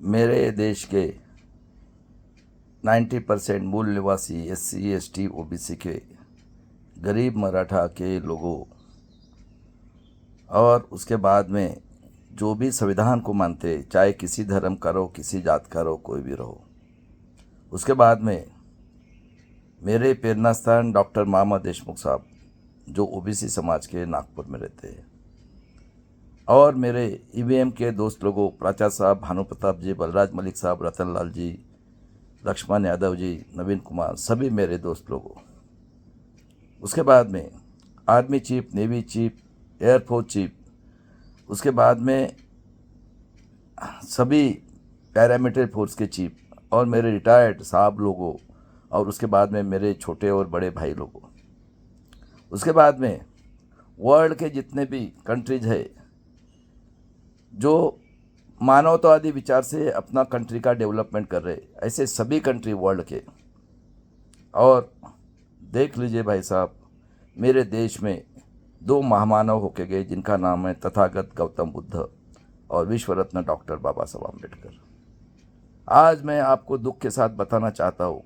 मेरे देश के 90% मूल निवासी SC ST OBC के गरीब मराठा के लोगों और उसके बाद में जो भी संविधान को मानते, चाहे किसी धर्म का रहो, किसी जात का रहो, कोई भी रहो, उसके बाद में मेरे प्रेरणा स्थान डॉक्टर मामा देशमुख साहब जो OBC समाज के नागपुर में रहते हैं, और मेरे EVM के दोस्त लोगों प्राचार्य साहब, भानु प्रताप जी, बलराज मलिक साहब, रतन लाल जी, लक्ष्मण यादव जी, नवीन कुमार, सभी मेरे दोस्त लोगों। उसके बाद में army chief, navy chief, air force chief, उसके बाद में सभी पैरामिलिट्री फोर्स के चीफ और मेरे रिटायर्ड साहब लोगों, और उसके बाद में मेरे छोटे और बड़े भाई लोगों। उसके बाद में वर्ल्ड के जितने भी कंट्रीज है जो मानवतावादी विचार से अपना कंट्री का डेवलपमेंट कर रहे, ऐसे सभी कंट्री वर्ल्ड के। और देख लीजिए भाई साहब, मेरे देश में 2 महामानव होके गए जिनका नाम है तथागत गौतम बुद्ध और विश्व रत्न डॉक्टर बाबा साहब आम्बेडकर। आज मैं आपको दुख के साथ बताना चाहता हूँ,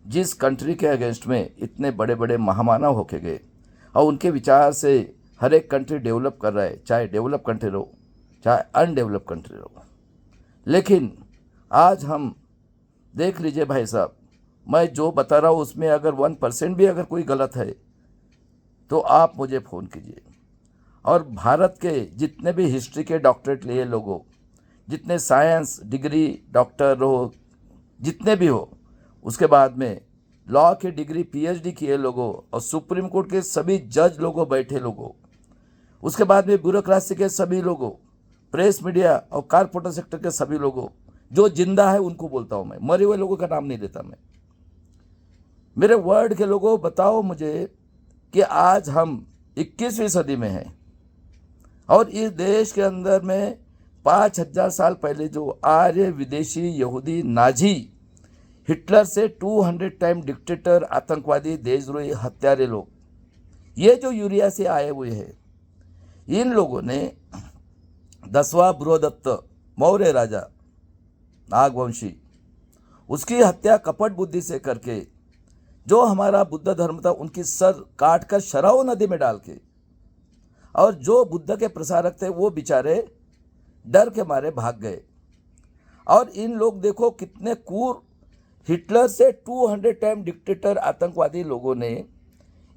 जिस कंट्री के अगेंस्ट में इतने बड़े बड़े महामानव होके गए और उनके विचार से हर एक कंट्री डेवलप कर रहा है, चाहे डेवलप कंट्री रहो चाहे अनडेवलप कंट्री रहो, लेकिन आज हम देख लीजिए भाई साहब, मैं जो बता रहा हूँ उसमें अगर 1% भी अगर कोई गलत है तो आप मुझे फ़ोन कीजिए। और भारत के जितने भी हिस्ट्री के डॉक्टरेट लिए लोगों, जितने साइंस डिग्री डॉक्टर हो, जितने भी हो, उसके बाद में लॉ की डिग्री PhD किए लोगों और सुप्रीम कोर्ट के सभी जज लोगों बैठे लोगों, उसके बाद में ब्यूरोक्रेसी के सभी लोगों, प्रेस मीडिया और कारपोरेट सेक्टर के सभी लोगों, जो जिंदा है उनको बोलता हूँ मैं, मरे हुए लोगों का नाम नहीं लेता मैं। मेरे वर्ल्ड के लोगों, बताओ मुझे कि आज हम 21वीं सदी में हैं और इस देश के अंदर में 5000 साल पहले जो आर्य विदेशी यहूदी नाजी हिटलर से 200 टाइम डिक्टेटर, आतंकवादी, देशद्रोही, हत्यारे लोग, ये जो यूरिया से आए हुए हैं, इन लोगों ने 10वां बृहदत्त मौर्य राजा नागवंशी, उसकी हत्या कपट बुद्धि से करके, जो हमारा बुद्ध धर्म था उनकी सर काट कर शराव नदी में डाल के, और जो बुद्ध के प्रसारक थे वो बेचारे डर के मारे भाग गए। और इन लोग देखो कितने क्रूर, हिटलर से 200 टाइम डिक्टेटर आतंकवादी लोगों ने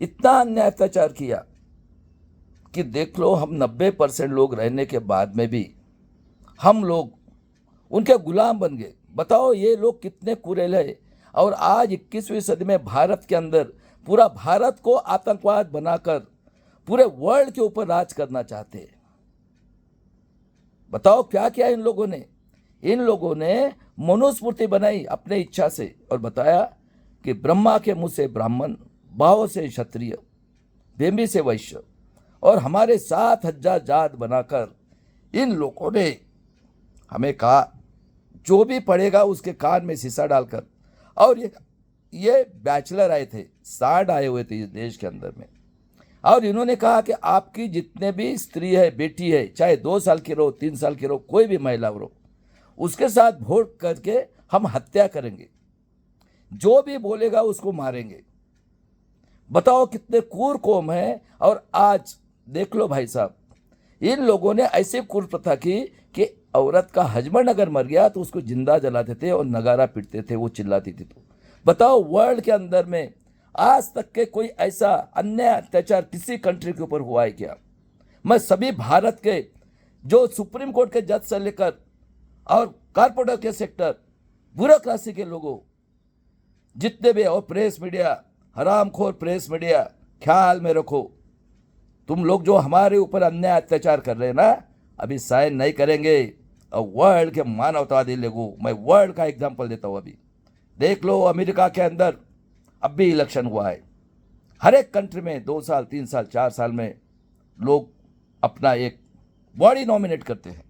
इतना अन्याय अत्याचार किया कि देख लो, हम 90% लोग रहने के बाद में भी हम लोग उनके गुलाम बन गए। बताओ ये लोग कितने कुरेल है। और आज 21वीं सदी में भारत के अंदर पूरा भारत को आतंकवाद बनाकर पूरे वर्ल्ड के ऊपर राज करना चाहते हैं। बताओ क्या किया इन लोगों ने। इन लोगों ने मनुस्मृति बनाई अपने इच्छा से और बताया कि ब्रह्मा के मुंह से ब्राह्मण, भाव से क्षत्रिय, बेम्बी से वैश्य, और हमारे 7000 जात बनाकर इन लोगों ने हमें कहा जो भी पढ़ेगा उसके कान में शीशा डालकर। और ये बैचलर आए थे, 60 आए हुए थे इस देश के अंदर में, और इन्होंने कहा कि आपकी जितने भी स्त्री है, बेटी है, चाहे 2 साल की रहो, 3 साल की रहो, कोई भी महिला रहो, उसके साथ वोट करके हम हत्या करेंगे, जो भी बोलेगा उसको मारेंगे। बताओ कितने क्रूर कौम है। और आज देख लो भाई साहब, इन लोगों ने ऐसे क्रूर प्रथा की कि औरत का हस्बैंड अगर मर गया तो उसको जिंदा जलाते थे और नगारा पीटते थे, वो चिल्लाती थी। तो बताओ वर्ल्ड के अंदर में आज तक के कोई ऐसा अन्याय अत्याचार किसी कंट्री के ऊपर हुआ है क्या? मैं सभी भारत के जो सुप्रीम कोर्ट के जज से लेकर और कारपोरेट के सेक्टर, ब्यूरोक्रेसी के लोगों, जितने भी, और प्रेस मीडिया, हरामखोर प्रेस मीडिया, ख्याल में रखो, तुम लोग जो हमारे ऊपर अन्याय अत्याचार कर रहे हैं ना, अभी साइन नहीं करेंगे। और वर्ल्ड के मानवतावादी लोगों, मैं वर्ल्ड का एग्जांपल देता हूँ। अभी देख लो, अमेरिका के अंदर अब भी इलेक्शन हुआ है। हर एक कंट्री में 2 साल, 3 साल, 4 साल में लोग अपना एक बॉडी नॉमिनेट करते हैं,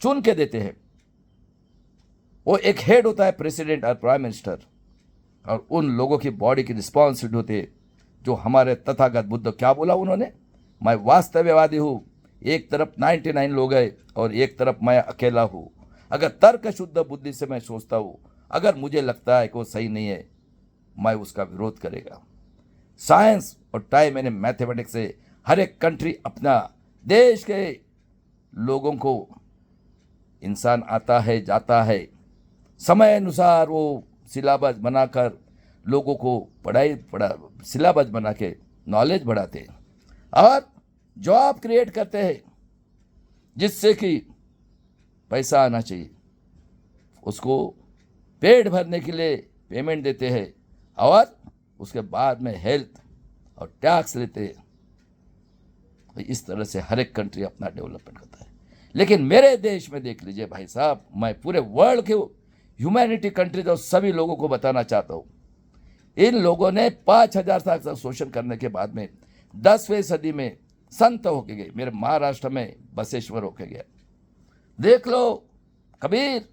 चुन के देते हैं। वो एक हेड होता है, प्रेसिडेंट और प्राइम मिनिस्टर, और उन लोगों की बॉडी की रिस्पॉन्सिबिलिटी होती है। जो हमारे तथागत बुद्ध क्या बोला उन्होंने, मैं वास्तववादी हूँ, एक तरफ 99 लोग हैं और एक तरफ मैं अकेला हूँ। अगर तर्क शुद्ध बुद्धि से मैं सोचता हूँ, अगर मुझे लगता है कि वो सही नहीं है, मैं उसका विरोध करेगा। साइंस और टाइम यानी मैथमेटिक्स से हर एक कंट्री अपना देश के लोगों को, इंसान आता है जाता है, समय अनुसार वो सिलेबस बनाकर लोगों को सिलेबस बना के नॉलेज बढ़ाते हैं और जॉब क्रिएट करते हैं, जिससे कि पैसा आना चाहिए, उसको पेट भरने के लिए पेमेंट देते हैं और उसके बाद में हेल्थ और टैक्स लेते हैं। इस तरह से हर एक कंट्री अपना डेवलपमेंट करता है। लेकिन मेरे देश में देख लीजिए भाई साहब, मैं पूरे वर्ल्ड के ह्यूमैनिटी कंट्रीज और सभी लोगों को बताना चाहता हूँ, इन लोगों ने 5000 साल तक शोषण करने के बाद में 10वीं सदी में संत होके गए। मेरे महाराष्ट्र में बसेश्वर होके गया, देख लो कबीर।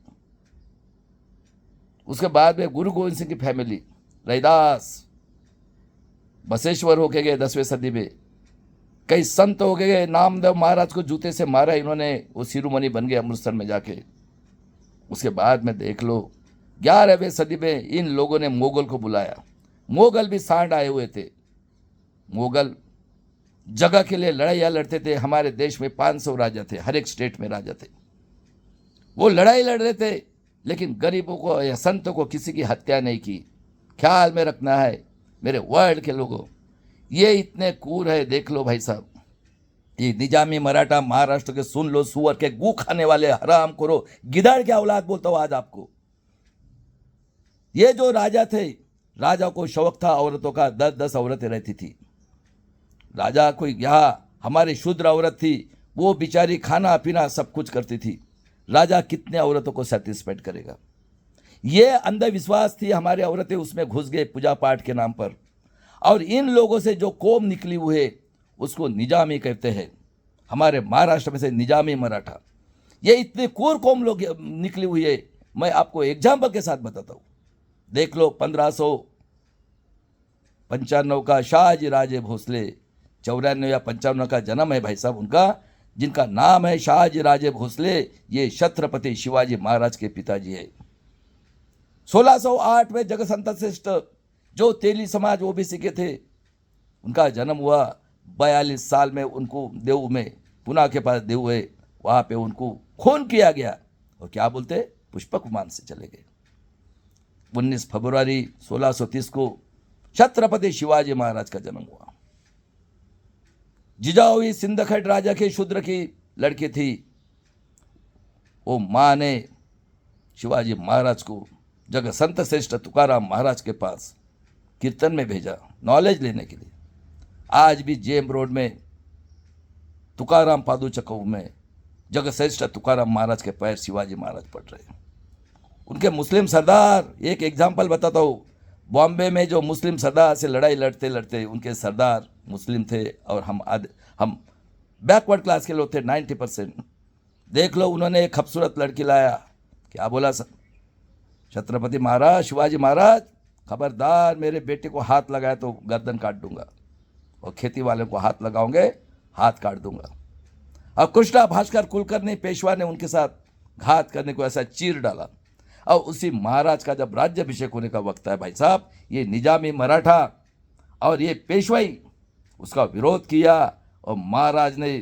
उसके बाद में गुरु गोविंद सिंह की फैमिली, रैदास, बसेश्वर होके गए 10वीं सदी में। कई संत हो गए, नामदेव महाराज को जूते से मारा इन्होंने, वो शिरोमणि बन गए अमृतसर में जाके। उसके बाद में देख लो 11वीं सदी में इन लोगों ने मुगल को बुलाया। मुगल भी सांड आए हुए थे। मुगल जगह के लिए लड़ाइयाँ लड़ते थे। हमारे देश में 500 राजा थे, हर एक स्टेट में राजा थे। वो लड़ाई लड़ रहे थे, लेकिन गरीबों को या संतों को किसी की हत्या नहीं की। ख्याल में रखना है मेरे वर्ल्ड के लोगों, ये इतने क्रूर है। देख लो भाई साहब, ये निजामी मराठा महाराष्ट्र के, सुन लो, सुअर के गू खाने वाले हराम खोरो, गिदड़ के औलाद बोलता हूं आज आपको। ये जो राजा थे, राजा को शौक था औरतों का, 10-10 औरतें रहती थी। राजा कोई, यहाँ हमारी शूद्र औरत थी, वो बेचारी खाना पीना सब कुछ करती थी। राजा कितने औरतों को सेटिस्फाइड करेगा? ये अंधविश्वास थी, हमारे औरतें उसमें घुस गए पूजा पाठ के नाम पर। और इन लोगों से जो कौम निकली हुई है उसको निजामी कहते हैं। हमारे महाराष्ट्र में से निजामी मराठा, ये इतने क्रूर कौम लोग निकली हुई है। मैं आपको एग्जाम्पल के साथ बताता हूँ। देख लो 1595 का शाहजी राजे भोसले, 94 या 55 का जन्म है भाई साहब उनका, जिनका नाम है शाहजी राजे भोसले। ये छत्रपति शिवाजी महाराज के पिताजी है। 1608 में जगसंत श्रेष्ठ जो तेली समाज ओबीसी के थे, उनका जन्म हुआ। 42 साल में उनको देव में, पुणे के पास देव है, वहाँ पे उनको खून किया गया और क्या बोलते, पुष्पक विमान से चले गए। 19 फरवरी 1630 को छत्रपति शिवाजी महाराज का जन्म हुआ। जिजाऊ सिंदखेड़ राजा के शूद्र की लड़की थी। वो माँ ने शिवाजी महाराज को जगसंत श्रेष्ठ तुकाराम महाराज के पास कीर्तन में भेजा, नॉलेज लेने के लिए। आज भी जेम रोड में तुकाराम पादुचक में जगश्रेष्ठ तुकाराम महाराज के पैर शिवाजी महाराज पढ़ रहे हैं। उनके मुस्लिम सरदार, एक एग्जाम्पल बताता हूँ, बॉम्बे में जो मुस्लिम सरदार से लड़ाई लड़ते लड़ते उनके सरदार मुस्लिम थे और हम बैकवर्ड क्लास के लोग थे 90%। देख लो उन्होंने एक खूबसूरत लड़की लाया, क्या बोला सर, छत्रपति महाराज, शिवाजी महाराज, खबरदार मेरे बेटे को हाथ लगाया तो गर्दन काट दूंगा, और खेती वाले को हाथ लगाओगे हाथ काट दूंगा। और कृष्णा भास्कर कुलकर्णी पेशवा ने उनके साथ घात करने को ऐसा चीर डाला। और उसी महाराज का जब राज्याभिषेक होने का वक्त है भाई साहब, ये निजामी मराठा और ये पेशवाई उसका विरोध किया, और महाराज ने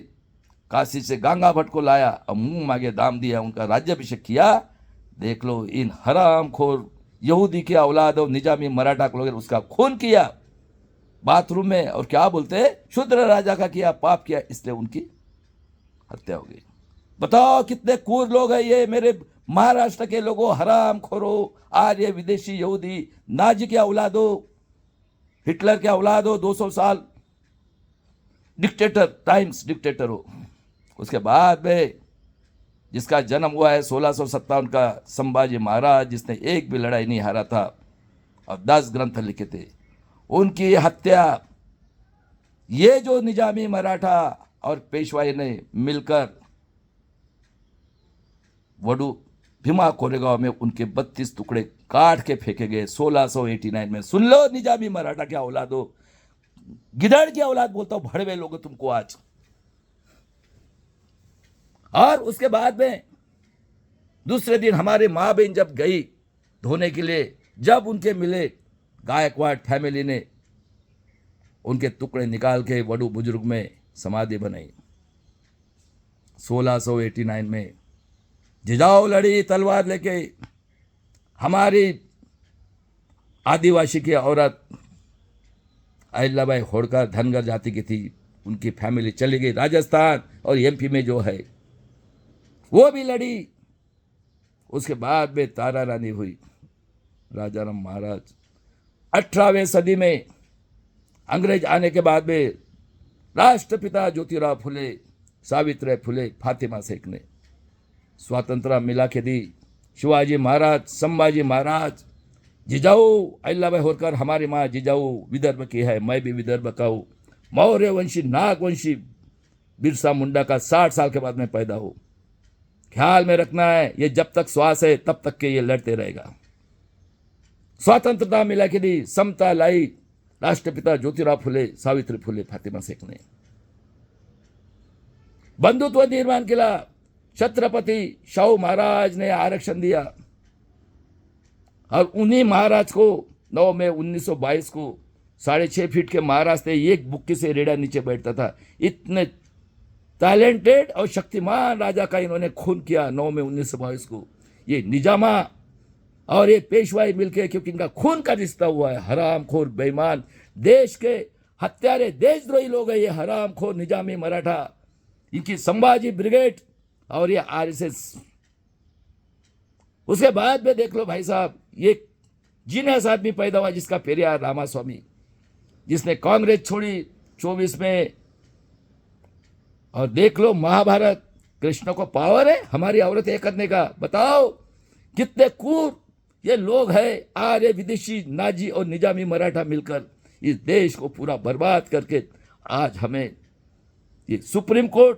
काशी से गंगा भट्ट को लाया और मुंह मांगे दाम दिया, उनका राज्याभिषेक किया। देख लो इन हरामखोर यहूदी के औलाद और निजामी मराठा को लोग उसका खून किया बाथरूम में, और क्या बोलते, शूद्र राजा का किया, पाप किया, इसलिए उनकी हत्या हो गई। बताओ कितने क्रूर लोग हैं ये मेरे महाराष्ट्र के लोगों, हराम खोरो, आर्य विदेशी यहूदी, नाजी के औलादो, हिटलर के औलादो, 200 साल डिक्टेटर, टाइम्स डिक्टेटर हो। उसके बाद में जिसका जन्म हुआ है 1657 का, संभाजी महाराज, जिसने एक भी लड़ाई नहीं हारा था और 10 ग्रंथ लिखे थे, उनकी हत्या ये जो निजामी मराठा और पेशवाई ने मिलकर वडू भीमा कोरेगांव में उनके 32 टुकड़े काट के फेंके गए 1689 में। सुन लो निजामी मराठा क्या औलाद हो, गिदड़ की औलाद बोलता हूं, भड़वे लोग तुमको आज। और उसके बाद में दूसरे दिन हमारी माँ बहन जब गई धोने के लिए, जब उनके मिले, गायकवाड़ फैमिली ने उनके टुकड़े निकाल के वडू बुजुर्ग में समाधि बनाई। 1689 में जिजाऊ लड़ी तलवार लेके। हमारी आदिवासी की औरत अहिल्याबाई होड़कर धनगर जाति की थी, उनकी फैमिली चली गई राजस्थान और एमपी में जो है वो भी लड़ी। उसके बाद में तारा रानी हुई, राजाराम महाराज। 18वीं सदी में अंग्रेज आने के बाद में राष्ट्रपिता ज्योतिराव फुले, सावित्री फुले, फातिमा शेख ने स्वतंत्रता मिला के दी। शिवाजी महाराज, संभाजी महाराज, जिजाऊ अहिल्याबाई होड़कर, हमारी माँ जिजाऊ विदर्भ की है, मैं भी विदर्भ का हूँ। मौर्य वंशी, नागवंशी बिरसा मुंडा का 60 साल के बाद में पैदा हो। ख्याल में रखना है, ये जब तक श्वास है तब तक के ये लड़ते रहेगा। स्वतंत्रता मिला के दी, समता लाई राष्ट्रपिता ज्योतिराव फुले, सावित्री फुले, फातिमा शेख ने। बंधुत्व निर्माण किया, छत्रपति शाहू महाराज ने आरक्षण दिया और उन्हीं महाराज को 9 मई 1922 को 6.5 फीट के महाराज थे, एक बुक्की से रेड़ा नीचे बैठता था। इतने टैलेंटेड और शक्तिमान राजा का इन्होंने खून किया 9 मई 1922 को। ये निजामा और ये पेशवाई मिलके, क्योंकि इनका खून का रिश्ता हुआ है। हरामखोर बेईमान, देश के हत्यारे, देशद्रोही लोग हैं ये हरामखोर निजामी मराठा, इनकी संभाजी ब्रिगेड और ये आरएसएस। उसके बाद में देख लो भाई साहब, ये जीनियस आदमी पैदा हुआ जिसका पेरियार रामास्वामी, जिसने कांग्रेस छोड़ी 24 में। और देख लो महाभारत, कृष्ण को पावर है हमारी औरत एक करने का। बताओ कितने क्रूर ये लोग हैं, आर्य विदेशी नाजी और निजामी मराठा मिलकर इस देश को पूरा बर्बाद करके आज हमें ये सुप्रीम कोर्ट,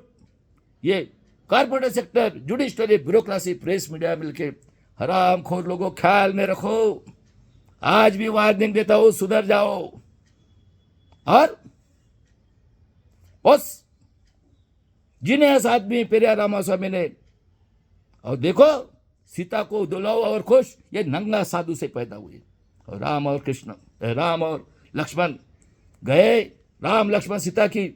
ये corporate sector, judiciary, bureaucracy, press, media मिलके हरामखोर लोगों, ख्याल में रखो। आज भी वार्निंग देता हूं, सुधर जाओ। और बस जिन्हें आदमी पेरियार रामास्वामी ने, और देखो सीता को दुलाओ और खुश, ये नंगा साधु से पैदा हुए। और राम और कृष्ण, राम और लक्ष्मण गए, राम लक्ष्मण सीता की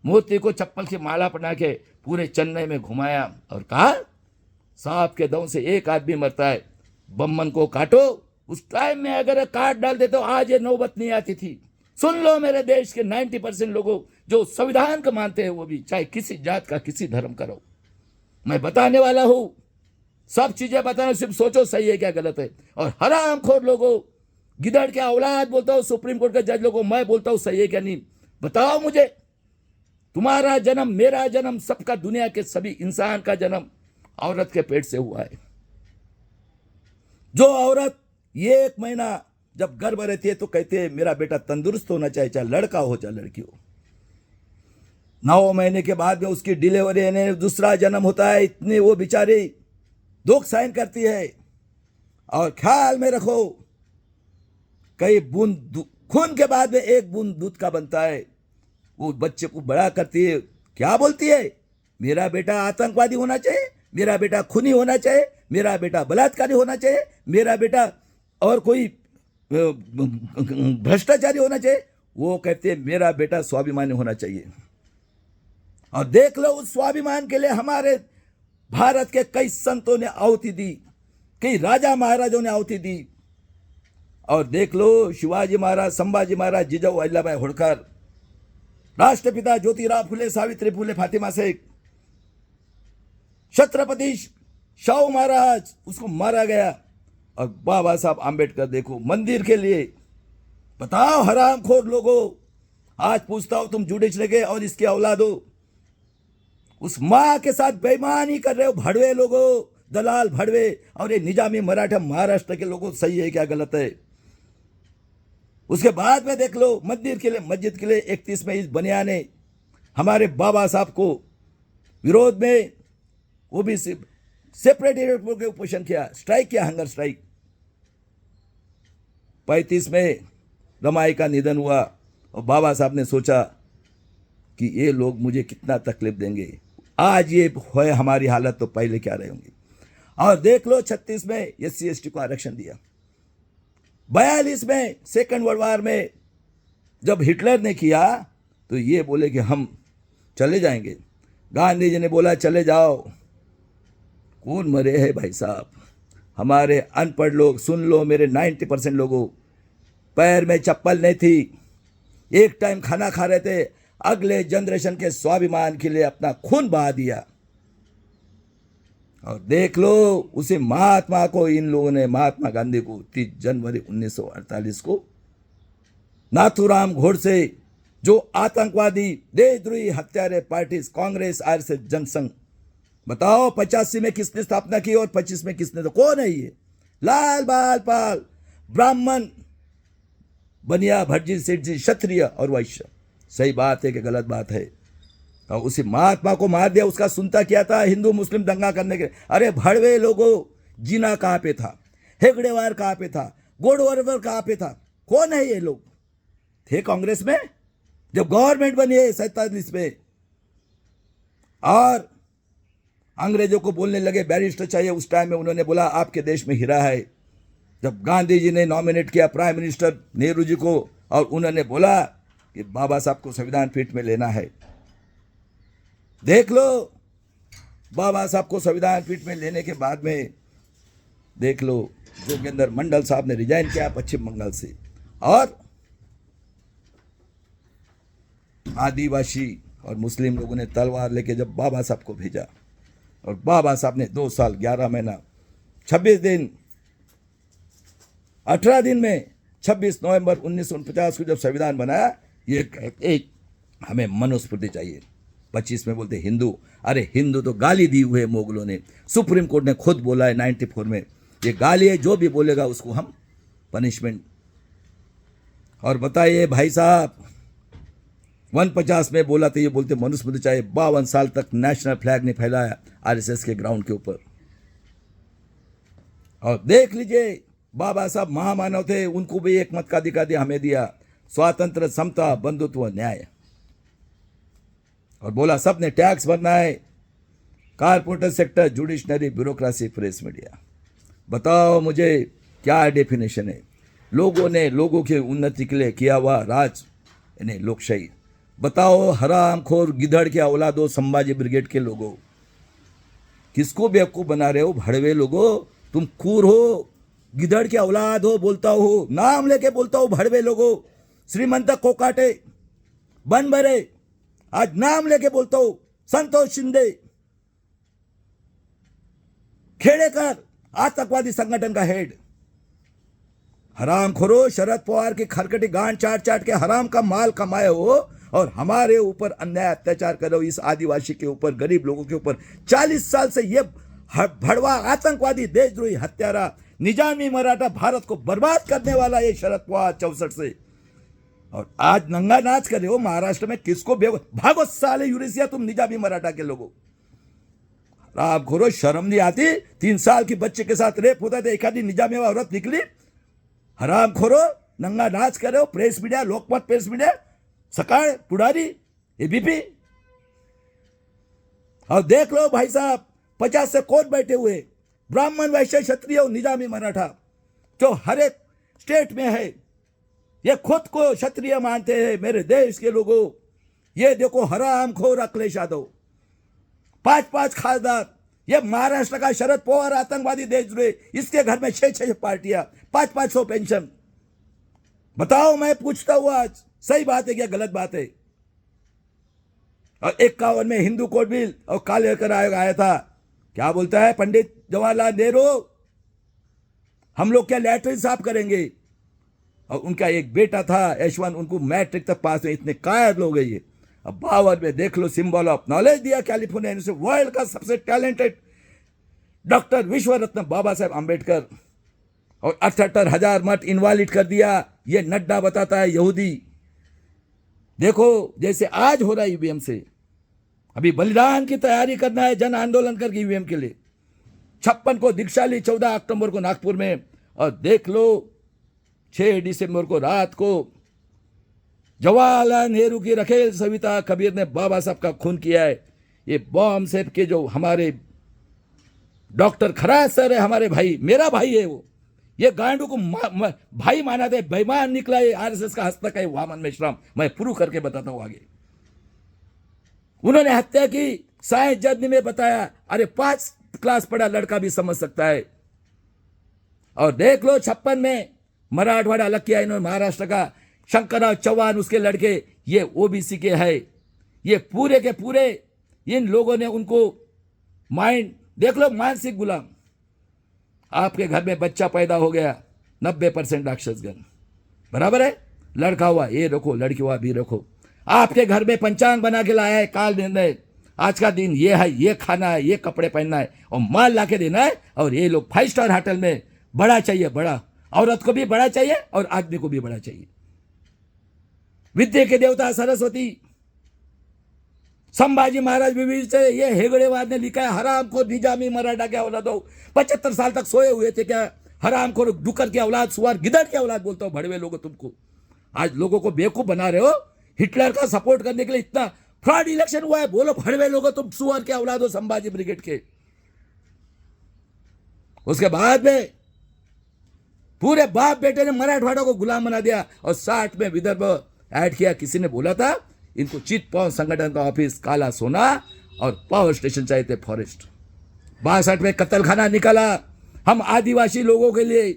मूर्ति को चप्पल की माला बना के पूरे चेन्नई में घुमाया और कहा सांप के दंश से एक आदमी मरता है, बम्मन को काटो। उस टाइम में अगर काट डाल दे तो आज ये नौबत नहीं आती थी। सुन लो मेरे देश के 90% लोगों जो संविधान को मानते हैं, वो भी चाहे किसी जात का, किसी धर्म का रहो, मैं बताने वाला हूं। सब चीजें बताना, सिर्फ सोचो सही है क्या गलत है। और हरामखोर लोगों, गिदड़ के औलाद बोलता हूं, सुप्रीम कोर्ट के जज लोगों, मैं बोलता हूं सही है क्या नहीं। बताओ मुझे, तुम्हारा जन्म, मेरा जन्म, सबका, दुनिया के सभी इंसान का जन्म औरत के पेट से हुआ है। जो औरत 1 महीना जब गर्भ रहती है तो कहते हैं मेरा बेटा तंदुरुस्त होना चाहिए, चाहे लड़का हो चाहे लड़की हो। 9 महीने के बाद में उसकी डिलीवरी यानी दूसरा जन्म होता है। इतनी वो बेचारी दुख सहन करती है। और ख्याल में रखो, कई बूंद खून के बाद में 1 बूंद दूध का बनता है। वो बच्चे को बड़ा करती है, क्या बोलती है, मेरा बेटा आतंकवादी होना चाहिए, मेरा बेटा खूनी होना चाहिए, मेरा बेटा बलात्कारी होना चाहिए, मेरा बेटा और कोई भ्रष्टाचारी होना चाहिए। वो कहते हैं मेरा बेटा स्वाभिमानी होना चाहिए। और देख लो, उस स्वाभिमान के लिए हमारे भारत के कई संतों ने आहुति दी, कई राजा महाराजों ने आहुति दी। और देख लो, शिवाजी महाराज, संभाजी महाराज, जिजाऊ अहिल्याबाई होड़कर, राष्ट्रपिता ज्योतिराव फुले, सावित्री फुले, फातिमा शेख, छत्रपति शाहू महाराज, उसको मारा गया। और बाबा साहब आंबेडकर देखो मंदिर के लिए। बताओ हरामखोर लोगों, आज पूछता हूं तुम जुडिशरी के और इसके औलाद हो, उस मां के साथ बेईमानी कर रहे हो, भड़वे लोगों, दलाल भड़वे। और ये निजामी मराठा महाराष्ट्र के लोगों, सही है क्या गलत है। उसके बाद में देख लो, मंदिर के लिए, मस्जिद के लिए 31 में इस बनिया ने हमारे बाबा साहब को विरोध में वो भी सेपरेट के उपोषण किया, स्ट्राइक किया, हंगर स्ट्राइक। 35 में रमाई का निधन हुआ और बाबा साहब ने सोचा कि ये लोग मुझे कितना तकलीफ देंगे, आज ये है हमारी हालत तो पहले क्या रहे होंगे। और देख लो 36 में SC/ST को आरक्षण दिया। 42 में सेकंड वर्ल्ड वॉर में जब हिटलर ने किया तो ये बोले कि हम चले जाएंगे, गांधी जी ने बोला चले जाओ। कौन मरे हैं भाई साहब? हमारे अनपढ़ लोग। सुन लो मेरे 90% लोगों, पैर में चप्पल नहीं थी, एक टाइम खाना खा रहे थे, अगले जनरेशन के स्वाभिमान के लिए अपना खून बहा दिया। और देख लो उसे महात्मा को इन लोगों ने, महात्मा गांधी को 30 जनवरी 1948 को नाथूराम गोडसे, जो आतंकवादी देशद्रोही हत्यारे पार्टी कांग्रेस RSS जनसंघ, बताओ 85 में किसने स्थापना की और 25 में किसने? तो कौन है ये? लाल बाल पाल, ब्राह्मण, बनिया, भटजी, सेठ जी, क्षत्रिय और वैश्य। सही बात है कि गलत बात है? और उसी महात्मा को मार दिया। उसका सुनता क्या था? हिंदू मुस्लिम दंगा करने के। अरे भड़वे लोगों, जीना कहाँ पे था? हेगड़ेवार कहाँ पे था? गोडवरवर कहाँ पे था? कौन है ये लोग? थे कांग्रेस में जब गवर्नमेंट बनी है 47 में, और अंग्रेजों को बोलने लगे बैरिस्टर चाहिए। उस टाइम में उन्होंने बोला आपके देश में हीरा है। जब गांधी जी ने नॉमिनेट किया प्राइम मिनिस्टर नेहरू जी को, और उन्होंने बोला कि बाबा साहब को संविधान पीठ में लेना है। देख लो बाबा साहब को संविधान पीठ में लेने के बाद में देख लो जोगेंद्र मंडल साहब ने रिजाइन किया पश्चिम बंगाल से, और आदिवासी और मुस्लिम लोगों ने तलवार लेके जब बाबा साहब को भेजा, और बाबा साहब ने 2 साल 11 महीना 26 दिन 18 दिन में 26 नवंबर 1949 को जब संविधान बनाया, ये एक हमें मनुस्मृति चाहिए। 25 में बोलते हिंदू। अरे हिंदू तो गाली दी हुई है मुगलों ने, सुप्रीम कोर्ट ने खुद बोला है 94 में, ये गाली है, जो भी बोलेगा उसको हम पनिशमेंट। और बताइए भाई साहब 150 में बोला तो ये बोलते मनुस्मृति चाहिए। 52 साल तक नेशनल फ्लैग नहीं फैलाया RSS के ग्राउंड के ऊपर। और देख लीजिए बाबा साहब महामानव थे, उनको भी एक मत का अधिकार दिया, हमें दिया स्वातंत्र, समता, बंधुत्व, न्याय। और बोला सबने टैक्स भरना है, corporate sector, judiciary, bureaucracy, press media. बताओ मुझे क्या डेफिनेशन है? लोगों ने लोगों की उन्नति के लिए किया हुआ राज, यानी लोकशाही। बताओ हरामखोर गिधड़ के औलादो, संभाजी ब्रिगेड के लोगों, किसको बेवकूफ बना रहे हो? भड़वे लोगों, तुम खूर हो, गिधड़ के औलाद हो, बोलता हो, नाम लेके बोलता हो भड़वे लोगों। श्रीमंत कोकाटे, बन भरे, आज नाम लेके बोलता हो। संतोष शिंदे, खेड़ेकर, आतंकवादी संगठन का हेड। हराम खोरो, शरद पवार की खरकटी गांड चाट चाट के हराम का माल कमाए हो, और हमारे ऊपर अन्याय अत्याचार करो, इस आदिवासी के ऊपर, गरीब लोगों के ऊपर। 40 साल से ये भड़वा आतंकवादी देशद्रोही हत्यारा निजामी मराठा भारत को बर्बाद करने वाला ये शरद पवार 64 से, और आज नंगा नाच कर रहे हो महाराष्ट्र में। किसको भागो साले यूरेशिया, तुम निजामी मराठा के लोगों। आप घोरो, शर्म नहीं आती? 3 साल की बच्चे के साथ रेप होता था, एक आधी निजामी औरत निकली। हराम खोरो, नंगा नाच कर रहे हो। प्रेस मीडिया, लोकमत प्रेस मीडिया, सकाळ, पुढारी, ABP। और देख लो भाई साहब 50 से कौन बैठे हुए? ब्राह्मण, वैश्य, क्षत्रिय, निजामी मराठा, जो हर एक स्टेट में है। ये खुद को क्षत्रिय मानते हैं मेरे देश के लोगों। ये देखो हरामखोर अखिलेश यादव, 5 खासदार। ये महाराष्ट्र का शरद पवार आतंकवादी देशद्रोही, इसके घर में 6 पार्टियां, 500 पेंशन। बताओ, मैं पूछता हूं आज, सही बात है क्या गलत बात है? और 51 में हिंदू कोड बिल और कालेकर आयोग आया था। क्या बोलता है पंडित जवाहरलाल नेहरू? हम लोग क्या लैट्रिन साफ करेंगे? और उनका एक बेटा था यशवंत, उनको मैट्रिक तक पास हुए। इतने कायर लोग हैं ये। अब 52 में देख लो सिंबल ऑफ नॉलेज दिया कैलिफोर्निया यूनिवर्सिटी, वर्ल्ड का सबसे टैलेंटेड डॉक्टर विश्व रत्न बाबा साहेब अंबेडकर। और 78,000 मठ इनवालिड कर दिया। ये नड्डा बताता है यहूदी। देखो जैसे आज हो रहा है ईवीएम से, अभी बलिदान की तैयारी करना है, जन आंदोलन करके ईवीएम के लिए। 56 को दीक्षाली, 14 अक्टूबर को नागपुर में। और देख लो 6 दिसंबर को रात को जवाहरलाल नेहरू की रखेल सविता कबीर ने बाबा साहब का खून किया है। ये बॉम्ब सेट के जो हमारे डॉक्टर खराज सर है हमारे भाई, मेरा भाई है वो। ये गांडू को भाई माना थे, बेईमान निकला ये आरएसएस का हस्तक है वामन मेश्राम। मैं प्रूव करके बताता हूं आगे। उन्होंने हत्या की, साइंस जज ने बताया, अरे 5 क्लास पढ़ा लड़का भी समझ सकता है। और देख लो 56 में मराठवाड़ा अलग किया इन्होंने, महाराष्ट्र का शंकरराव चौहान उसके लड़के, ये ओबीसी के है। ये पूरे के पूरे इन लोगों ने उनको माइंड, देख लो मानसिक गुलाम। आपके घर में बच्चा पैदा हो गया, 90% राक्षसगण, बराबर है। लड़का हुआ ये रखो, लड़की हुआ भी रखो। आपके घर में पंचांग बना के लाया है, काल निर्णय, आज का दिन ये है, ये खाना है, ये कपड़े पहनना है, और माल ला के देना है। और ये लोग 5 स्टार होटल में बड़ा चाहिए, बड़ा, औरत को भी बड़ा चाहिए और आदमी को भी बड़ा चाहिए। विद्या के देवता सरस्वती, संभाजी महाराज भी से, ये हेगड़ेवाद ने लिखा है, हराम को निजामी मराठा के औलाद हो, 75 साल तक सोए हुए थे क्या? हराम को डुकर की औलाद, सुअर गिदड़ की औलाद बोलता हूं, भड़वे लोगों तुमको। आज लोगों को बेवकूफ बना रहे हो, हिटलर का सपोर्ट करने के लिए इतना फ्रॉड इलेक्शन हुआ है। बोलो भड़वे लोगों तुम सुअर के औलाद हो, संभाजी ब्रिगेड के। उसके बाद में पूरे बाप बेटे ने मराठवाड़ा को गुलाम बना दिया, और 60 में विदर्भ ऐड किया। किसी ने बोला था इनको चित पावन संगठन का ऑफिस, काला सोना और पावर स्टेशन चाहिए थे, फॉरेस्ट। 62 में कत्लखाना निकाला हम आदिवासी लोगों के लिए।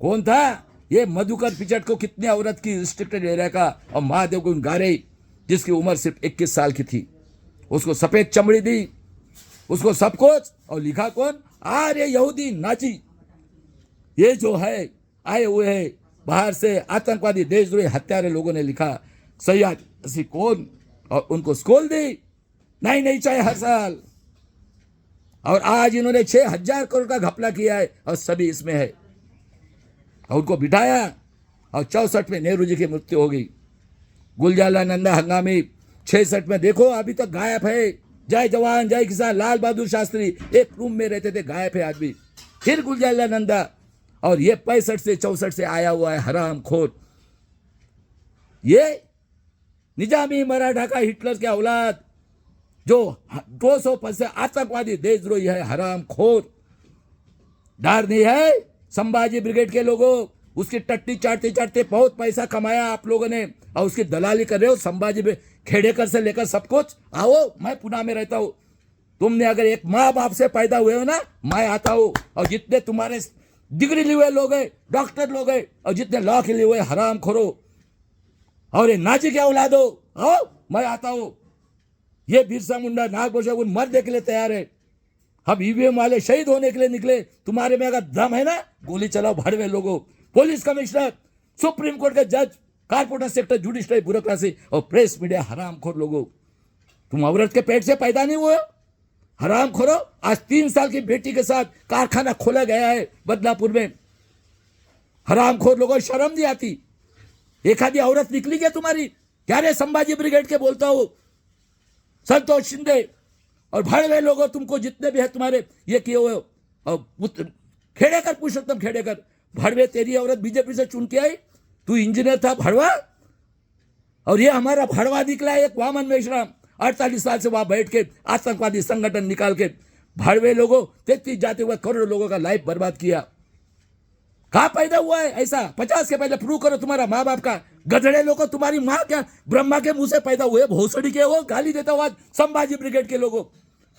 कौन था ये? मधुकर पिचट को कितनी औरत की रिस्ट्रिक्टेड एरिया का, और महादेव को गारे जिसकी उम्र सिर्फ 21 साल की थी, उसको सफेद चमड़ी दी, उसको सब कुछ। और लिखा कौन? आर्य यहूदी नाची, ये जो है आए हुए हैं बाहर से आतंकवादी देशद्रोही हत्यारे लोगों ने लिखा। सैयद ऐसी कौन? और उनको स्कूल दी, नहीं चाहिए हर साल। और आज इन्होंने 6000 करोड़ का घपला किया है, और सभी इसमें है। और उनको बिठाया, और 64 में नेहरू जी की मृत्यु हो गई। गुलजालानंदा हंगामी 66 में देखो अभी तक गायब है। जय जवान जय किसान, लाल बहादुर शास्त्री एक रूम में रहते थे, गायब है आदमी। फिर गुलजालानंदा, और ये 65 से 64 से आया हुआ है हराम खोर। ये निजामी मराठा का हिटलर के औलाद, जो 200% आतंकवादी देशद्रोही है, हराम खोर। डर नहीं है संभाजी ब्रिगेड के लोगों, उसकी टट्टी चाटते चाटते बहुत पैसा कमाया आप लोगों ने, और उसकी दलाली कर रहे हो। संभाजी खेड़ेकर से लेकर सब कुछ। आओ, मैं पुणे में रहता हूं। तुमने अगर एक माँ बाप से पैदा हुए हो ना, मैं आता हूं। और जितने तुम्हारे डिग्री लिए हुए लोग हैं, डॉक्टर लोग हैं, और जितने लॉ के लिए हुए हराम खोरो, और ये नाजी के औलाद हो, आओ मैं आता हूं। ये बिरसा मुंडा नागभूषण उन मरने के लिए तैयार है। हम ईवीएम वाले शहीद होने के लिए निकले। तुम्हारे में अगर दम है ना, गोली चलाओ भड़वे लोगों। पुलिस कमिश्नर, सुप्रीम कोर्ट के जज, कारपोरेटर सेक्टर, जुडिशरी, ब्यूरोक्रेसी और प्रेस मीडिया, हराम खोर लोगों। तुम औरत के पेट से पैदा नहीं हुए, हराम खोरो। आज 3 साल की बेटी के साथ कारखाना खोला गया है बदलापुर में। हराम खोर लोगों, शर्म नहीं आती? एक आधी औरत निकली क्या तुम्हारी? क्या रे संभाजी ब्रिगेड के बोलता हूं, संतोष शिंदे और भड़वे लोगों, तुमको जितने भी है तुम्हारे ये किए हुए। खेड़ेकर, पुरुषोत्तम खेड़ेकर, भड़वे तेरी औरत बीजेपी से चुन के आई, तू इंजीनियर था भड़वा। और ये हमारा भड़वा निकला एक वामन मेश्राम, 48 साल से वहां बैठ के आतंकवादी संगठन निकाल के भड़वे लोगों 33 जाते हुए करोड़ों लोगों का लाइफ बर्बाद किया। कहां पैदा हुआ है ऐसा? 50 के पहले प्रूव करो तुम्हारा माँ बाप का। गधड़े लोगों, तुम्हारी माँ क्या ब्रह्मा के मुंह से पैदा हुए? भोसड़ी के हो, गाली देता हुआ संभाजी ब्रिगेड के लोगों।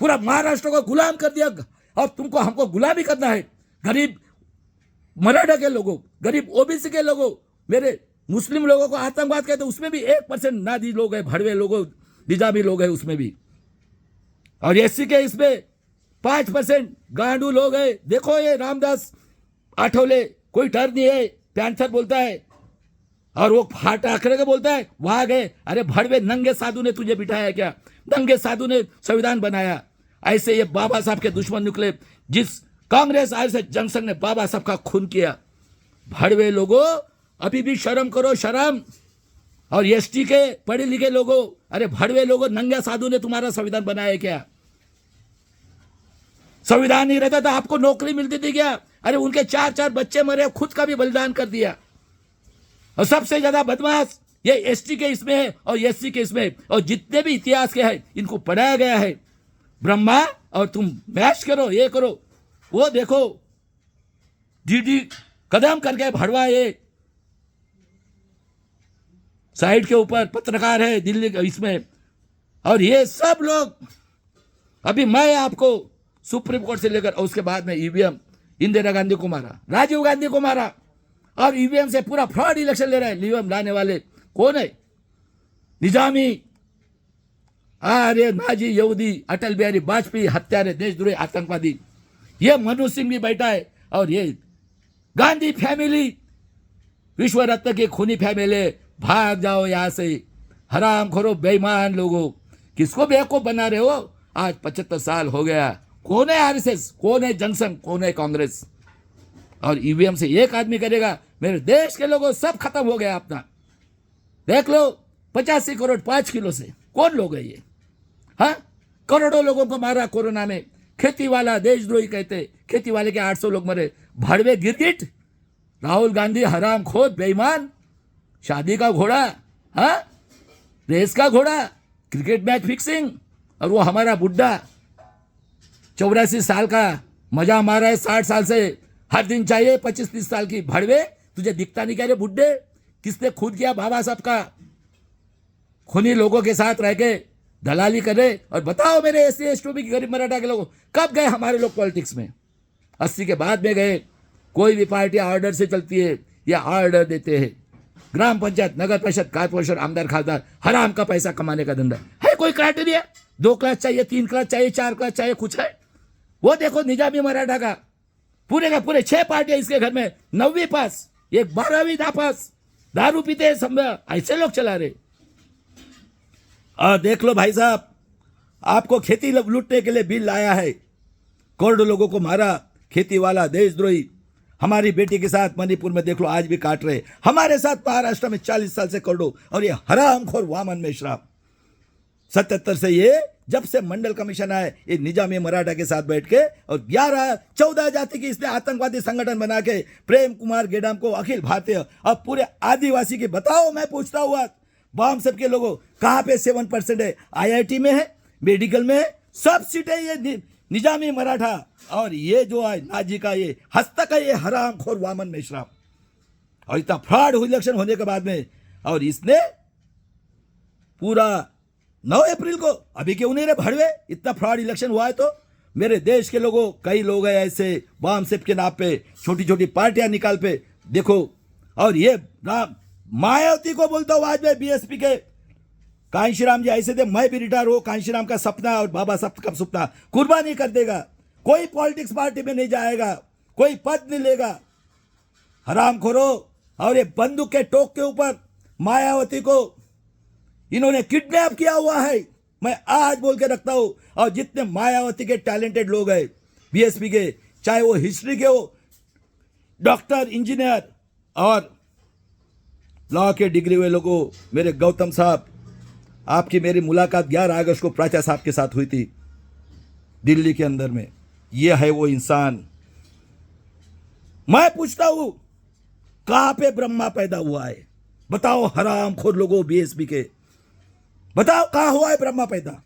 पूरा महाराष्ट्र को गुलाम कर दिया, और तुमको हमको गुलामी करना है। गरीब मराठा के लोगों, गरीब ओबीसी के लोगों, मेरे मुस्लिम लोगों को आतंकवाद कहते, उसमें भी 1% नादी लोग हैं, भड़वे लोगों, निजामी लोग हैं उसमें भी। और एससी के इसमें 5% गांडू लोग हैं। देखो ये रामदास आठवले, कोई डर नहीं है, पैंथर बोलता है, और वो फाटा आखरे के बोलता है, वहां गए। अरे भड़वे, नंगे साधु ने तुझे बिठाया क्या? नंगे साधु ने संविधान बनाया। ऐसे ये बाबा साहब के दुश्मन निकले। जिस कांग्रेस आय से जनसंघ ने बाबा साहब का खून किया। भड़वे लोगों, अभी भी शर्म करो, शर्म। और एसटी के पढ़े लिखे लोगों, अरे भड़वे लोगों, नंगे साधु ने तुम्हारा संविधान बनाया क्या? संविधान नहीं रहता था आपको नौकरी मिलती थी क्या? अरे उनके 4 बच्चे मरे, खुद का भी बलिदान कर दिया। और सबसे ज्यादा बदमाश ये एसटी के इसमें है और एससी के इसमें, और जितने भी इतिहास के हैं इनको पढ़ाया गया है। ब्रह्मा और तुम मैच करो, ये करो, वो देखो डीडी कदम करके भड़वा, ये साइड के ऊपर पत्रकार है दिल्ली इसमें, और ये सब लोग। अभी मैं आपको सुप्रीम कोर्ट से लेकर और उसके बाद में ईवीएम इंदिरा गांधी को मारा, राजीव गांधी को मारा, और ईवीएम से पूरा फ्रॉड इलेक्शन ले रहा है। ईवीएम लाने वाले कौन है? निजामी, आर्य, नाजी, यहूदी, अटल बिहारी वाजपेयी, हत्यारे, देशद्रोही, आतंकवादी। ये मनोज सिंह भी बैठा है, और ये गांधी फैमिली, विश्व रत्न की खूनी फैमिली। भाग जाओ यहां से, हराम खोरो, बेईमान लोगों, किसको बेवकूफ बना रहे हो? आज 75 साल हो गया। कौन है आरएसएस, कौन है जनसंघ, कौन है कांग्रेस? और ईवीएम से एक आदमी करेगा। मेरे देश के लोगों सब खत्म हो गया अपना। देख लो 85 करोड़ 5 किलो से, कौन लोग है ये? हाँ, करोड़ों लोगों को मारा कोरोना में। खेती वाला देशद्रोही कहते, खेती वाले के 800 लोग मरे। भड़वे गिरगिट, राहुल गांधी हराम खोर, बेईमान, शादी का घोड़ा, हाँ, रेस का घोड़ा, क्रिकेट मैच फिक्सिंग, और वो हमारा बुड्ढा 84 साल का मजा मारा है 60 साल से, हर दिन चाहिए 25-30 साल की। भड़वे, तुझे दिखता नहीं क्या रे बुड्ढे? किसने खून किया बाबा सबका? खूनी लोगों के साथ रह के दलाली करे। और बताओ मेरे एससी एसटी की गरीब मराठा के लोगों, कब गए हमारे लोग पॉलिटिक्स में? 80 के बाद में गए। कोई भी पार्टी ऑर्डर से चलती है या ऑर्डर देते हैं। ग्राम पंचायत, नगर परिषद, कारपोरेशन, आमदार, खासदार, हराम का पैसा कमाने का धंधा है। कोई क्राइटेरिया? 2 क्लास चाहिए, 3 क्लास चाहिए, 4 क्लास चाहिए, कुछ है? वो देखो निजामी मराठा का पूरे का पूरे 6 पार्टियां इसके घर में, 9वीं पास, एक 12वीं नापास, दारू पीते हैं सब, ऐसे लोग चला रहे। और देख लो भाई साहब, आपको खेती लूटने के लिए बिल लाया है, करोड़ों लोगों को मारा, खेती वाला देशद्रोही। हमारी बेटी के साथ मणिपुर में देख लो आज भी काट रहे, हमारे साथ महाराष्ट्र में 40 साल से करोड़ों। और ये हरामखोर वामन मिश्रा 77 से, ये जब से मंडल कमीशन आए, ये निजामी मराठा के साथ बैठ के और 14 जाति की इसने आतंकवादी संगठन बना के प्रेम कुमार गेडाम को अखिल भारतीय, अब पूरे आदिवासी की। बताओ, मैं पूछता हुआ बाम सब के लोगों, कहां पे 7% है? IIT में है, मेडिकल में है, सब सीटें ये निजामी मराठा। और ये जो है नाजी का ये हस्तक है, ये हरामखोर वामन मिश्रा। और इतना फ्रॉड हुई इलेक्शन होने के बाद में, और इसने पूरा 9 अप्रैल को, अभी क्यों नहीं रे भड़वे, इतना फ्रॉड इलेक्शन हुआ है तो मेरे देश के लोगों, कई लोग हैं ऐसे वाम सेप के नाम पे छोटी छोटी पार्टियां निकाल पे देखो। और ये मायावती को बोलता हूं आज मैं, बीएसपी के कांशीराम जी ऐसे थे, मैं भी रिटायर हो, कांशीराम का सपना और बाबा साहब का सपना कुर्बानी कर देगा। कोई पॉलिटिक्स पार्टी में नहीं जाएगा, कोई पद नहीं लेगा, हरामखोरो। और ये बंदूक के टोक के ऊपर मायावती को इन्होंने किडनैप किया हुआ है, मैं आज बोल के रखता हूं। और जितने मायावती के टैलेंटेड लोग हैं बीएसपी के, चाहे वो हिस्ट्री के हो, डॉक्टर, इंजीनियर और लॉ के डिग्री हुए लोगों, मेरे गौतम साहब, आपकी मेरी मुलाकात 11 अगस्त को प्राचा साहब के साथ हुई थी दिल्ली के अंदर में। ये है वो इंसान। मैं पूछता हूं, कहां पे ब्रह्मा पैदा हुआ है? बताओ हरामखोर लोगों बीएसपी के, बताओ कहां हुआ है ब्रह्मा पैदा?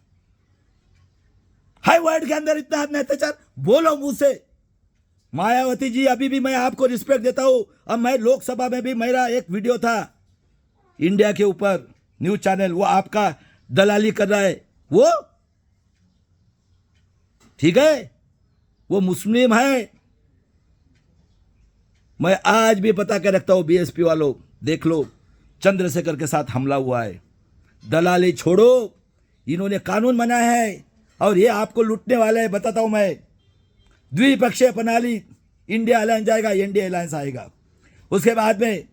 हाई वर्ल्ड के अंदर इतना अत्याचार, बोलो मुंह से। मायावती जी, अभी भी मैं आपको रिस्पेक्ट देता हूं। अब मैं लोकसभा में भी, मेरा एक वीडियो था इंडिया के ऊपर, न्यूज चैनल, वो आपका दलाली कर रहा है, वो ठीक है, वो मुस्लिम है। मैं आज भी पता कर रखता हूं बीएसपी वालों, देख लो चंद्रशेखर के साथ हमला हुआ है। दलाली छोड़ो, इन्होंने कानून बनाया है और ये आपको लूटने वाले हैं। बताता हूं मैं, द्विपक्षीय प्रणाली, इंडिया अलायंस जाएगा, एनडीए अलायंस आएगा, उसके बाद में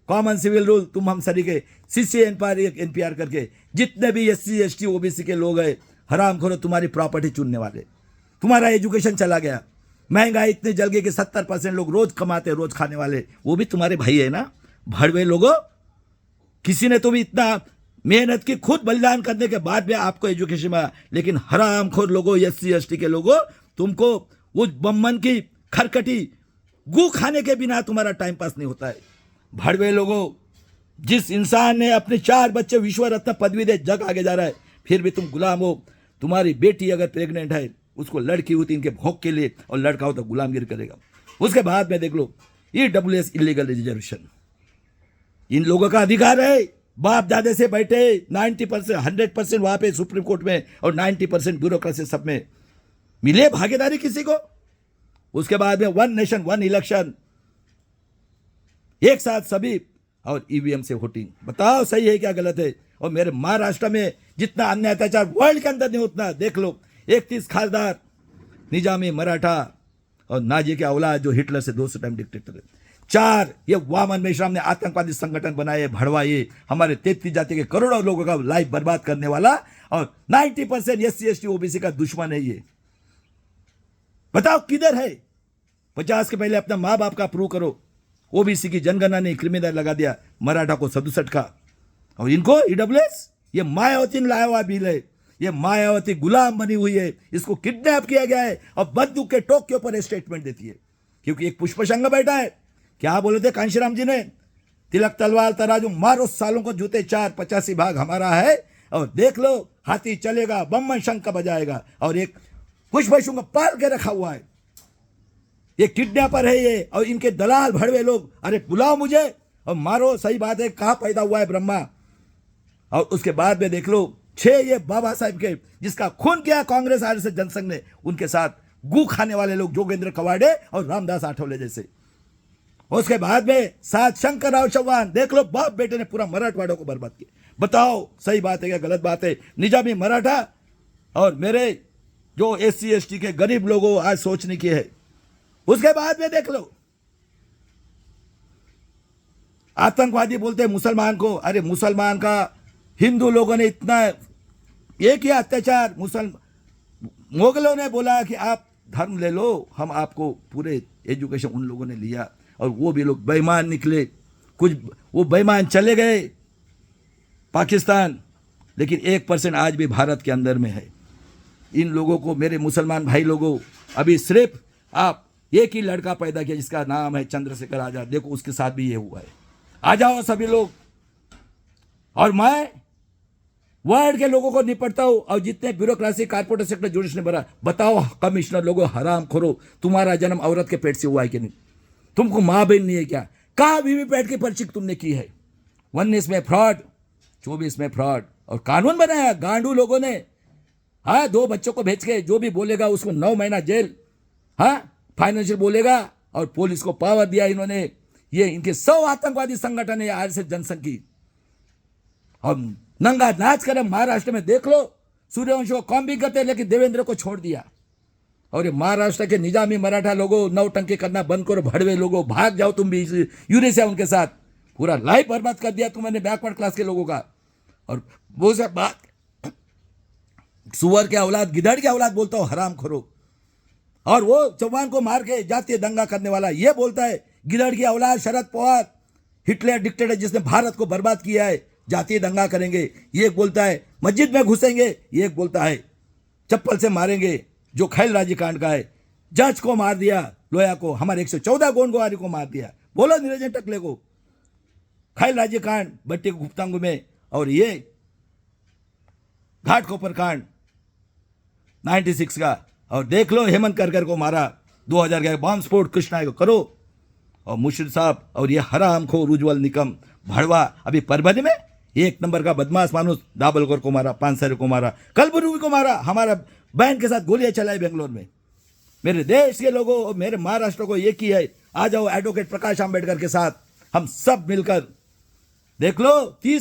कॉमन सिविल रूल, तुम हम सभी के सीसी एनपीआर करके जितने भी एससी एसटी ओबीसी के लोग हैं, हराम खोरो, तुम्हारी प्रॉपर्टी चुनने वाले। तुम्हारा एजुकेशन चला गया, महंगाई इतनी जल गई कि 70% लोग रोज कमाते, रोज खाने वाले, वो भी तुम्हारे भाई है ना भड़वे लोगों। किसी ने तो भी इतना मेहनत की, खुद बलिदान करने के बाद में आपको एजुकेशन में, लेकिन हरामखोर लोगों, एससी एसटी के लोगों, तुमको वो बम्मन की खरकटी गू खाने के बिना तुम्हारा टाइम पास नहीं होता है। भड़वे लोगों, जिस इंसान ने अपने 4 बच्चे विश्व रत्न पदवी दे जग आगे जा रहा है, फिर भी तुम गुलाम हो। तुम्हारी बेटी अगर प्रेग्नेंट है, उसको लड़की होती इनके भोग के लिए और लड़का हो तो गुलामगिरी करेगा। उसके बाद में देख लो EWS इलीगल रिजर्वेशन, इन लोगों का अधिकार है, बाप दादे से बैठे 90% 100% वहां पे सुप्रीम कोर्ट में और 90% ब्यूरोक्रेसी सब में मिले भागीदारी किसी को। उसके बाद में 1 नेशन 1 इलेक्शन, एक साथ सभी, और EVM से वोटिंग। बताओ सही है क्या गलत है? और मेरे महाराष्ट्र में जितना अन्याय अत्याचार वर्ल्ड के अंदर नहीं उतना देख लो। 31 खासदार निजामी मराठा और नाजी के औलाद जो हिटलर से 200 टाइम डिक्टेटर है। 4 ये वामन मेश्राम ने आतंकवादी संगठन बनाए, भड़वाए, हमारे 33 जाति के करोड़ों लोगों का लाइफ बर्बाद करने वाला, और 90% SC ST OBC का दुश्मन है ये। बताओ किधर है? 50 के पहले अपना माँ बाप का प्रूव करो। OBC की जनगणना ने क्रिमिनल लगा दिया, मराठा को 67 का, और इनको EWS ये मायावती ने लाया हुआ बिल है। ये मायावती गुलाम बनी हुई है, इसको किडनैप किया गया है और बंदूक के टोक के ऊपर स्टेटमेंट देती है, क्योंकि एक पुष्पशंग बैठा है। क्या बोले थे कांशीराम जी ने? तिलक तलवार तराजू मारो सालों को जूते 4, 85 भाग हमारा है, और देख लो हाथी चलेगा, बम शंख बजाएगा, और एक पुष्पशंग पाल के रखा हुआ है। ये किडनैपर है ये, और इनके दलाल भड़वे लोग। अरे बुलाओ मुझे और मारो। सही बात है, कहां पैदा हुआ है ब्रह्मा? और उसके बाद में देख लो 6 ये बाबा साहब के जिसका खून किया कांग्रेस RSS जनसंघ ने, उनके साथ गू खाने वाले लोग जोगेंद्र कवाड़े और रामदास आठवले जैसे। उसके बाद में 7 शंकरराव चौहान, देख लो बाप बेटे ने पूरा मराठवाड़ों को बर्बाद किया। बताओ सही बात है क्या गलत बात है? निजामी मराठा और मेरे जो SC ST के गरीब लोगों आज सोचने की है। उसके बाद में देख लो आतंकवादी बोलते मुसलमान को। अरे मुसलमान का हिंदू लोगों ने इतना एक ही अत्याचार, मुगलों ने बोला कि आप धर्म ले लो, हम आपको पूरे एजुकेशन उन लोगों ने लिया, और वो भी लोग बेईमान निकले। कुछ वो बेईमान चले गए पाकिस्तान, लेकिन 1% आज भी भारत के अंदर में है। इन लोगों को, मेरे मुसलमान भाई लोगों, अभी सिर्फ आप एक ही लड़का पैदा किया जिसका नाम है चंद्रशेखर आजाद, देखो उसके साथ भी ये हुआ है। आ जाओ सभी लोग, और मैं वर्ल्ड के लोगों को निपटता हूं, और जितने ब्यूरोक्रेसी कारपोरेट सेक्टर जुडिशरी ने भरा। बताओ कमिश्नर लोगों, हराम खोरो, तुम्हारा जन्म औरत के पेट से हुआ है कि नहीं? तुमको माँ बहन नहीं है क्या? कहा वीवीपैट की पर्ची तुमने की है? 19 में फ्रॉड, 24 में फ्रॉड, और कानून बनाया गांडू लोगों ने। हाँ, 2 बच्चों को भेज के जो भी बोलेगा उसको 9 महीना जेल, हाँ फाइनेंशियल बोलेगा, और पुलिस को पावर दिया इन्होंने। ये इनके 100 आतंकवादी संगठन है RSS जनसंघ की, और नंगा नाच कर महाराष्ट्र में देख लो। सूर्यवंशी को कॉम भी करते, लेकिन देवेंद्र को छोड़ दिया। और ये महाराष्ट्र के निजामी मराठा लोगों, नौटंकी करना बंद करो, भड़वे लोगों, भाग जाओ तुम भी यूनिसेफ उनके साथ। पूरा लाइफ बर्बाद कर दिया तुमने बैकवर्ड क्लास के लोगों का। और वो सब बात सुअर के औलाद, गिदड़ के औलाद बोलता हो, हराम खोरो। और वो चौहान को मार के जातीय दंगा करने वाला ये बोलता है गिदड़ की औलाद शरद पवार, हिटलर डिक्टेटर जिसने भारत को बर्बाद किया है, जातीय दंगा करेंगे। ये बोलता है मस्जिद में घुसेंगे, ये बोलता है चप्पल से मारेंगे, जो खैल राजी कांड का है। जज को मार दिया, लोया को, हमारे 114 गोंडगोवारी को मार दिया। बोलो निरंजन टकले को, खैल राजी कांड बट्टी गुप्तांगु में, और ये घाटकोपर कांड 96 का। और देख लो हेमंत करकर को मारा 2000 का बॉम्ब स्फोट कृष्णा को करो, और मुर्शिद साहब और ये हराम खो उज्ज्वल निकम भड़वा अभी परभनी में 1 नंबर का बदमाश मानुस दाभोलकर को मारा, पानसरे को मारा, कलबुर्गी को मारा, हमारा बहन के साथ गोलियां चलाई बेंगलोर में। मेरे देश के लोगों और मेरे महाराष्ट्र को एक ही है, आ जाओ एडवोकेट प्रकाश आंबेडकर के साथ हम सब मिलकर। देख लो 30